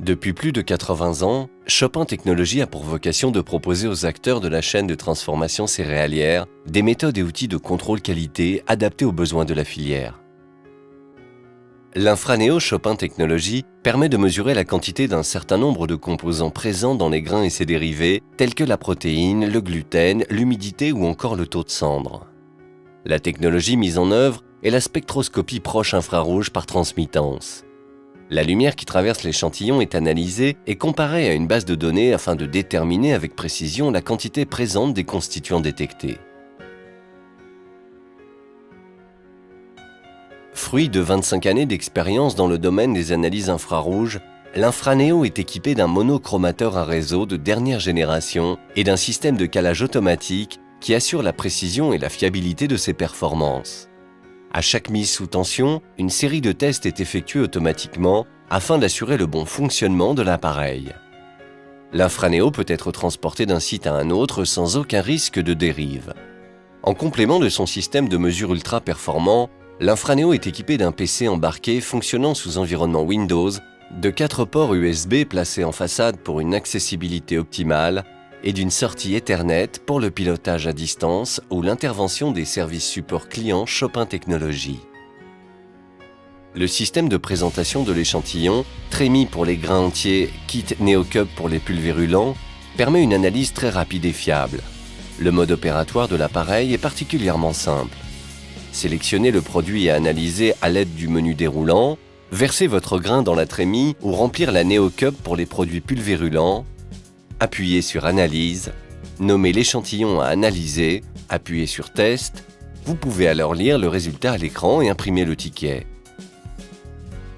Depuis plus de 80 ans, Chopin Technologies a pour vocation de proposer aux acteurs de la chaîne de transformation céréalière des méthodes et outils de contrôle qualité adaptés aux besoins de la filière. L'Infraneo Chopin Technologies permet de mesurer la quantité d'un certain nombre de composants présents dans les grains et ses dérivés, tels que la protéine, le gluten, l'humidité ou encore le taux de cendre. La technologie mise en œuvre est la spectroscopie proche infrarouge par transmittance. La lumière qui traverse l'échantillon est analysée et comparée à une base de données afin de déterminer avec précision la quantité présente des constituants détectés. Fruit de 25 années d'expérience dans le domaine des analyses infrarouges, l'Infraneo est équipé d'un monochromateur à réseau de dernière génération et d'un système de calage automatique qui assure la précision et la fiabilité de ses performances. À chaque mise sous tension, une série de tests est effectuée automatiquement afin d'assurer le bon fonctionnement de l'appareil. L'Infraneo peut être transporté d'un site à un autre sans aucun risque de dérive. En complément de son système de mesure ultra performant, l'Infraneo est équipé d'un PC embarqué fonctionnant sous environnement Windows, de 4 ports USB placés en façade pour une accessibilité optimale et d'une sortie Ethernet pour le pilotage à distance ou l'intervention des services support clients Chopin Technologies. Le système de présentation de l'échantillon, Trémi pour les grains entiers, Kit NeoCup pour les pulvérulents, permet une analyse très rapide et fiable. Le mode opératoire de l'appareil est particulièrement simple. Sélectionnez le produit à analyser à l'aide du menu déroulant, versez votre grain dans la trémie ou remplir la NeoCup pour les produits pulvérulents, appuyez sur Analyse, nommez l'échantillon à analyser, appuyez sur Test, vous pouvez alors lire le résultat à l'écran et imprimer le ticket.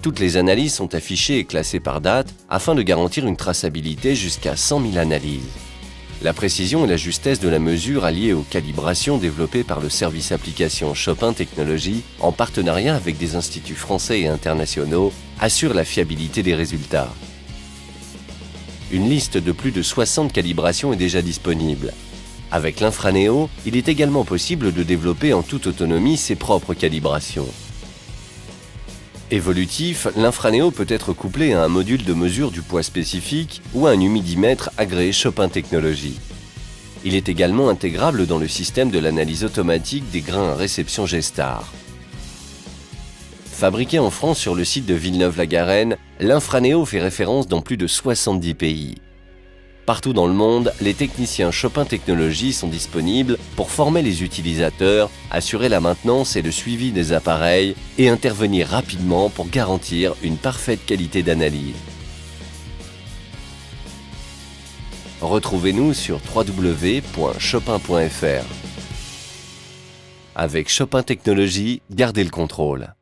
Toutes les analyses sont affichées et classées par date afin de garantir une traçabilité jusqu'à 100 000 analyses. La précision et la justesse de la mesure alliée aux calibrations développées par le service application Chopin Technologies en partenariat avec des instituts français et internationaux assurent la fiabilité des résultats. Une liste de plus de 60 calibrations est déjà disponible. Avec l'Infraneo, il est également possible de développer en toute autonomie ses propres calibrations. Évolutif, l'Infraneo peut être couplé à un module de mesure du poids spécifique ou à un humidimètre agréé Chopin Technologies. Il est également intégrable dans le système de l'analyse automatique des grains à réception G-Star. Fabriqué en France sur le site de Villeneuve-la-Garenne, l'Infraneo fait référence dans plus de 70 pays. Partout dans le monde, les techniciens Chopin Technologies sont disponibles pour former les utilisateurs, assurer la maintenance et le suivi des appareils et intervenir rapidement pour garantir une parfaite qualité d'analyse. Retrouvez-nous sur www.chopin.fr. Avec Chopin Technologies, gardez le contrôle.